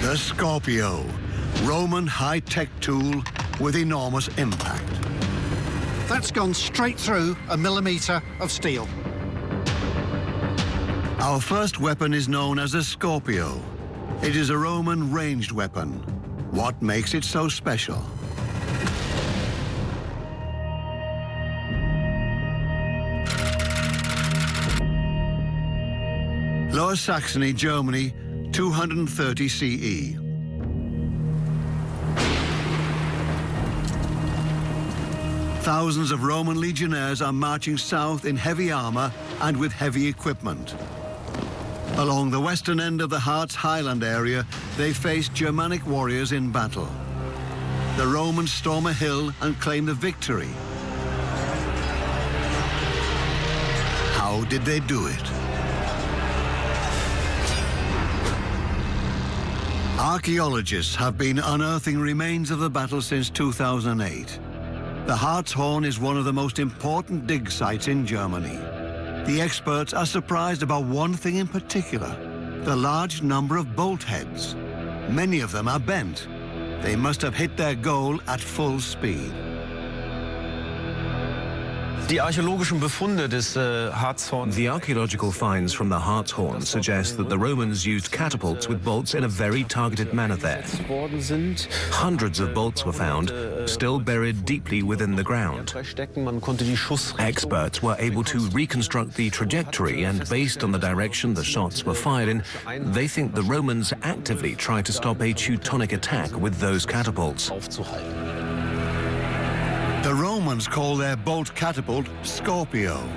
The Scorpio, Roman high-tech tool with enormous impact. That's gone straight through a millimetre of steel. Our first weapon is known as the Scorpio. It is a Roman ranged weapon. What makes it so special? Lower Saxony, Germany, 230 CE. Thousands of Roman legionnaires are marching south in heavy armor and with heavy equipment. Along the western end of the Harz Highland area, they face Germanic warriors in battle. The Romans storm a hill and claim the victory. How did they do it? Archaeologists have been unearthing remains of the battle since 2008. The Hartshorn is one of the most important dig sites in Germany. The experts are surprised about one thing in particular, the large number of bolt heads. Many of them are bent. They must have hit their goal at full speed. The archaeological finds from the Hartshorn suggest that the Romans used catapults with bolts in a very targeted manner there. Hundreds of bolts were found, still buried deeply within the ground. Experts were able to reconstruct the trajectory, and based on the direction the shots were fired in, they think the Romans actively tried to stop a Teutonic attack with those catapults. The Romans call their bolt catapult Scorpio,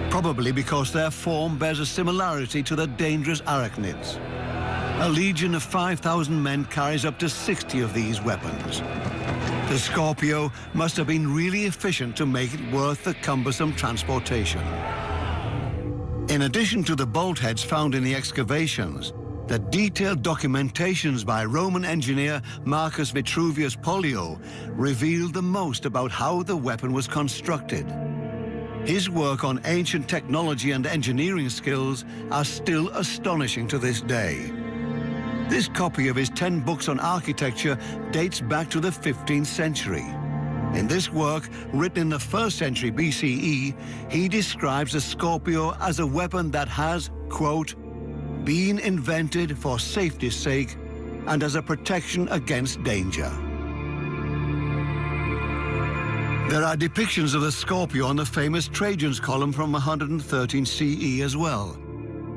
probably because their form bears a similarity to the dangerous arachnids. A legion of 5,000 men carries up to 60 of these weapons. The Scorpio must have been really efficient to make it worth the cumbersome transportation. In addition to the bolt heads found in the excavations, the detailed documentations by Roman engineer Marcus Vitruvius Pollio revealed the most about how the weapon was constructed. His work on ancient technology and engineering skills are still astonishing to this day. This copy of his 10 books on architecture dates back to the 15th century. In this work, written in the 1st century BCE, he describes the Scorpio as a weapon that has, quote, been invented for safety's sake and as a protection against danger. There are depictions of the Scorpio on the famous Trajan's column from 113 CE as well.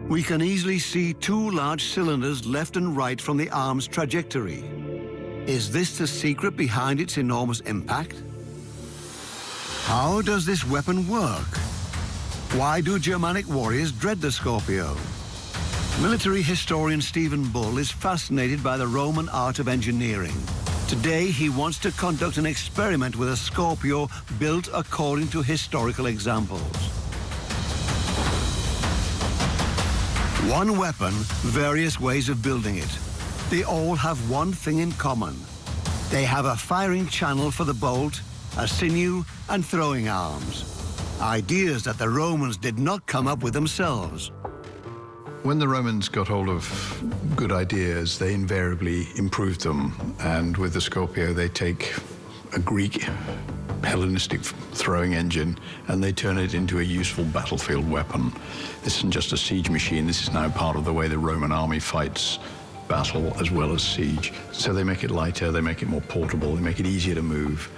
We can easily see two large cylinders left and right from the arm's trajectory. Is this the secret behind its enormous impact? How does this weapon work? Why do Germanic warriors dread the Scorpio? Military historian Stephen Bull is fascinated by the Roman art of engineering. Today, he wants to conduct an experiment with a Scorpio built according to historical examples. One weapon, various ways of building it. They all have one thing in common. They have a firing channel for the bolt, a sinew, and throwing arms. Ideas that the Romans did not come up with themselves. When the Romans got hold of good ideas, they invariably improved them. And with the Scorpio, they take a Greek Hellenistic throwing engine and they turn it into a useful battlefield weapon. This isn't just a siege machine. This is now part of the way the Roman army fights battle as well as siege. So they make it lighter, they make it more portable, they make it easier to move,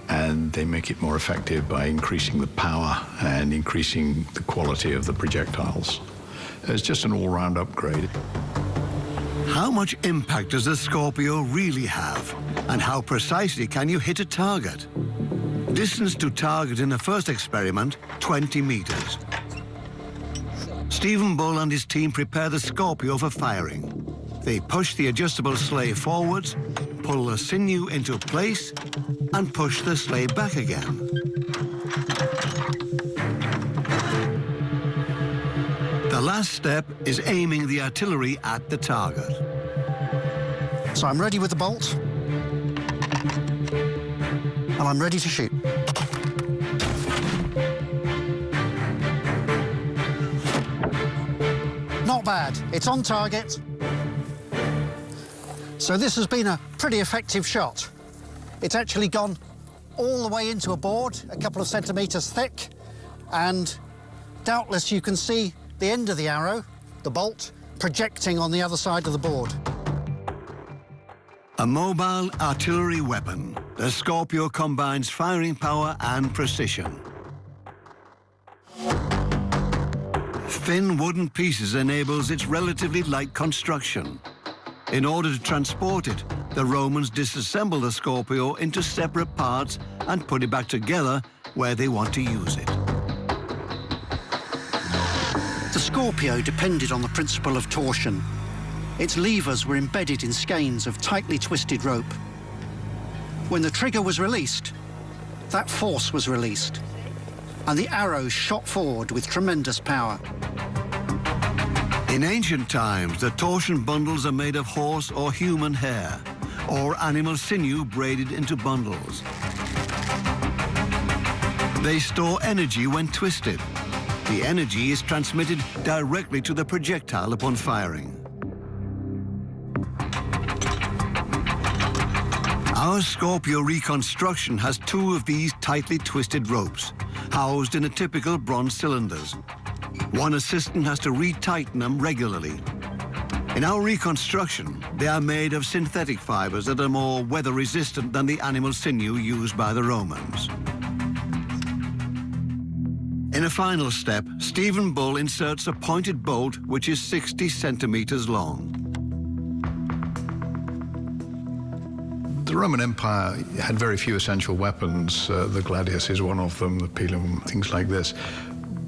and they make it more effective by increasing the power and increasing the quality of the projectiles. It's just an all-round upgrade. How much impact does the Scorpio really have? And how precisely can you hit a target? Distance to target in the first experiment, 20 meters. Stephen Bull and his team prepare the Scorpio for firing. They push the adjustable sleigh forwards, pull the sinew into place, and push the sleigh back again. The last step is aiming the artillery at the target. So I'm ready with the bolt, and I'm ready to shoot. Not bad. It's on target. So this has been a pretty effective shot. It's actually gone all the way into a board, a couple of centimetres thick, and doubtless you can see the end of the arrow, the bolt, projecting on the other side of the board. A mobile artillery weapon, the Scorpio combines firing power and precision. Thin wooden pieces enables its relatively light construction. In order to transport it, the Romans disassembled the Scorpio into separate parts and put it back together where they want to use it. The Scorpio depended on the principle of torsion. Its levers were embedded in skeins of tightly twisted rope. When the trigger was released, that force was released, and the arrow shot forward with tremendous power. In ancient times, the torsion bundles are made of horse or human hair, or animal sinew braided into bundles. They store energy when twisted. The energy is transmitted directly to the projectile upon firing. Our Scorpio reconstruction has two of these tightly twisted ropes, housed in a typical bronze cylinders. One assistant has to retighten them regularly. In our reconstruction, they are made of synthetic fibers that are more weather-resistant than the animal sinew used by the Romans. In a final step, Stephen Bull inserts a pointed bolt which is 60 centimeters long. The Roman Empire had very few essential weapons. The gladius is one of them, the pilum, things like this.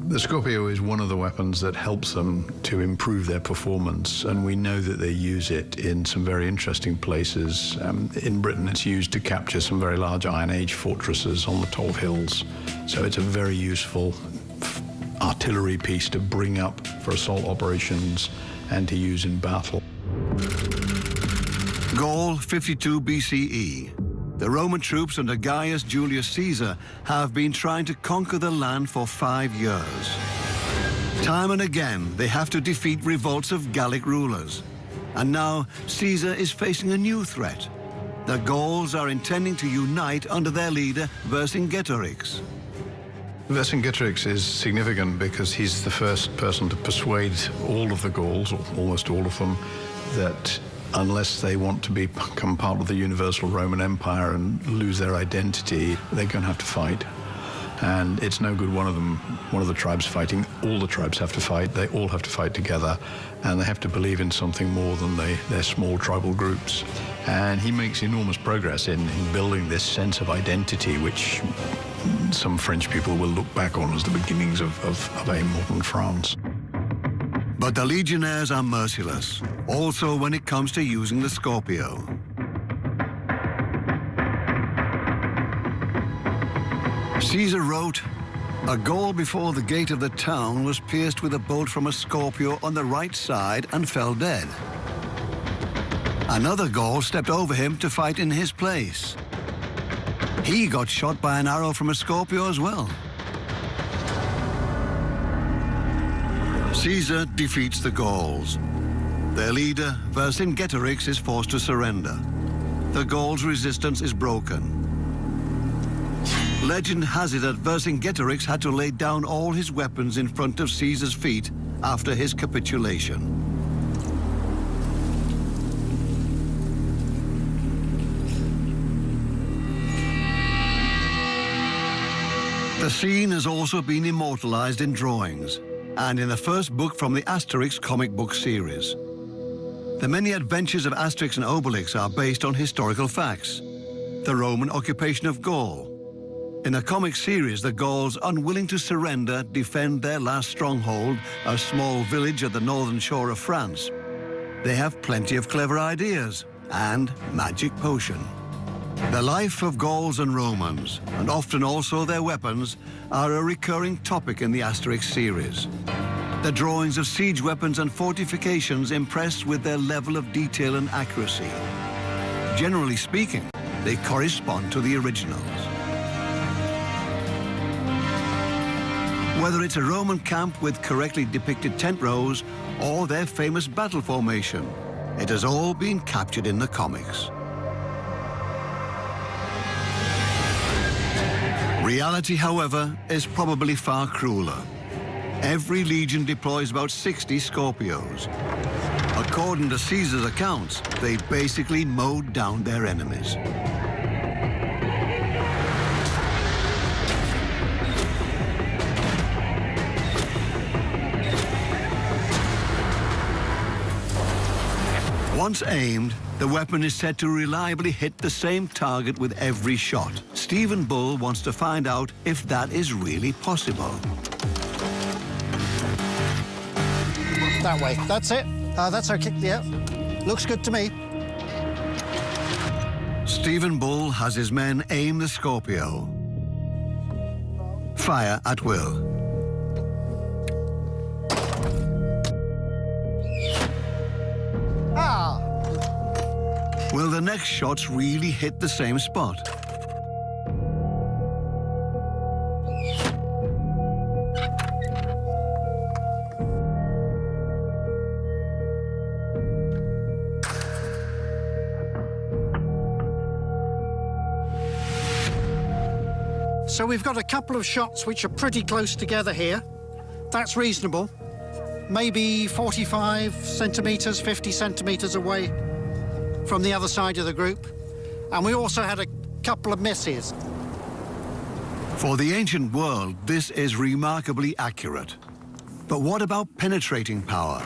The Scorpio is one of the weapons that helps them to improve their performance, and we know that they use it in some very interesting places. In Britain, it's used to capture some very large Iron Age fortresses on the tall hills. So it's a very useful artillery piece to bring up for assault operations and to use in battle. Gaul, 52 BCE. The Roman troops under Gaius Julius Caesar have been trying to conquer the land for 5 years. Time and again, they have to defeat revolts of Gallic rulers. And now, Caesar is facing a new threat. The Gauls are intending to unite under their leader, Vercingetorix. Vercingetorix is significant because he's the first person to persuade all of the Gauls, or almost all of them, that unless they want to become part of the universal Roman Empire and lose their identity, they're going to have to fight. And it's no good one of the tribes fighting. All the tribes have to fight. They all have to fight together, and they have to believe in something more than their small tribal groups. And he makes enormous progress in building this sense of identity, which some French people will look back on as the beginnings of a modern France. But the legionnaires are merciless, also when it comes to using the Scorpio. Caesar wrote, "A Gaul before the gate of the town was pierced with a bolt from a Scorpio on the right side and fell dead. Another Gaul stepped over him to fight in his place. He got shot by an arrow from a Scorpio as well." Caesar defeats the Gauls. Their leader, Vercingetorix, is forced to surrender. The Gauls' resistance is broken. Legend has it that Vercingetorix had to lay down all his weapons in front of Caesar's feet after his capitulation. The scene has also been immortalized in drawings and in the first book from the Asterix comic book series. The many adventures of Asterix and Obelix are based on historical facts. The Roman occupation of Gaul. In the comic series, the Gauls, unwilling to surrender, defend their last stronghold, a small village at the northern shore of France. They have plenty of clever ideas and magic potion. The life of Gauls and Romans, and often also their weapons, are a recurring topic in the Asterix series. The drawings of siege weapons and fortifications impress with their level of detail and accuracy. Generally speaking, they correspond to the originals. Whether it's a Roman camp with correctly depicted tent rows or their famous battle formation, It has all been captured in the comics. Reality, however, is probably far crueler. Every legion deploys about 60 Scorpios. According to Caesar's accounts, they basically mowed down their enemies. Once aimed, the weapon is said to reliably hit the same target with every shot. Stephen Bull wants to find out if that is really possible. That way. That's it. That's okay. Yeah. Looks good to me. Stephen Bull has his men aim the Scorpio. Fire at will. Will the next shots really hit the same spot? So we've got a couple of shots which are pretty close together here. That's reasonable. Maybe 45 centimetres, 50 centimetres away from the other side of the group. And we also had a couple of misses. For the ancient world, this is remarkably accurate. But what about penetrating power?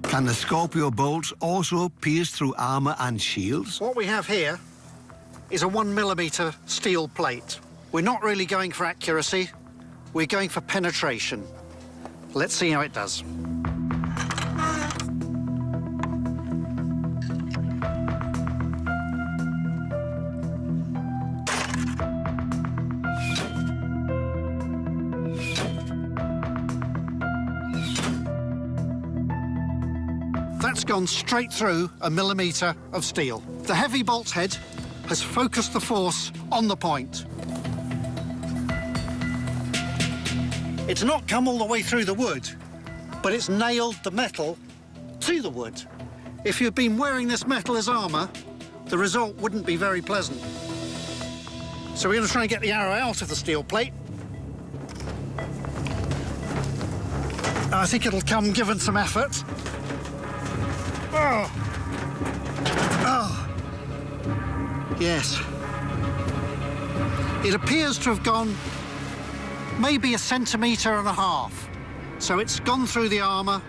Can the Scorpio bolts also pierce through armor and shields? What we have here is a 1mm steel plate. We're not really going for accuracy, we're going for penetration. Let's see how it does. That's gone straight through a millimetre of steel. The heavy bolt's head has focused the force on the point. It's not come all the way through the wood, but it's nailed the metal to the wood. If you'd been wearing this metal as armour, the result wouldn't be very pleasant. So we're going to try and get the arrow out of the steel plate. I think it'll come given some effort. Oh. Oh. Yes. It appears to have gone maybe 1.5 centimetres. So it's gone through the armour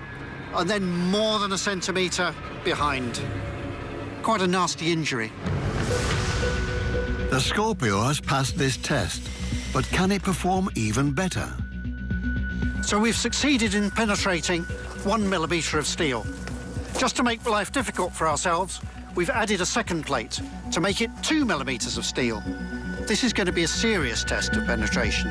and then more than 1 centimetre behind. Quite a nasty injury. The Scorpio has passed this test, but can it perform even better? So we've succeeded in penetrating 1mm of steel. Just to make life difficult for ourselves, we've added a second plate to make it 2mm of steel. This is going to be a serious test of penetration.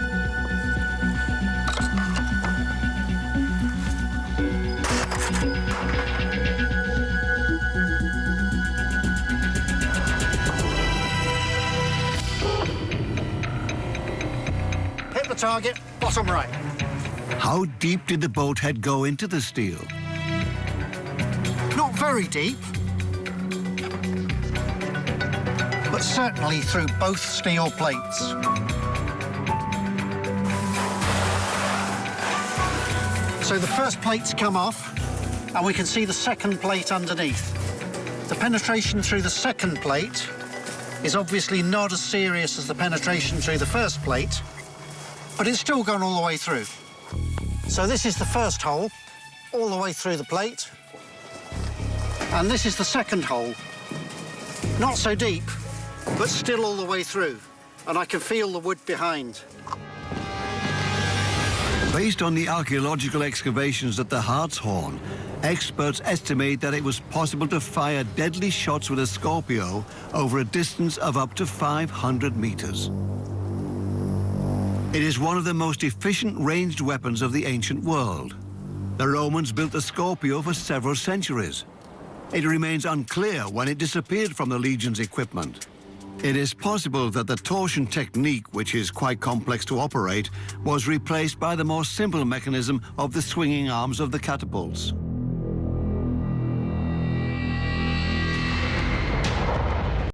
Hit the target, bottom right. How deep did the bolt head go into the steel? Not very deep, but certainly through both steel plates. So the first plate's come off, and we can see the second plate underneath. The penetration through the second plate is obviously not as serious as the penetration through the first plate, but it's still gone all the way through. So this is the first hole, all the way through the plate. And this is the second hole. Not so deep, but still all the way through. And I can feel the wood behind. Based on the archaeological excavations at the Hartshorn, experts estimate that it was possible to fire deadly shots with a Scorpio over a distance of up to 500 meters. It is one of the most efficient ranged weapons of the ancient world. The Romans built the Scorpio for several centuries. It remains unclear when it disappeared from the legion's equipment. It is possible that the torsion technique, which is quite complex to operate, was replaced by the more simple mechanism of the swinging arms of the catapults.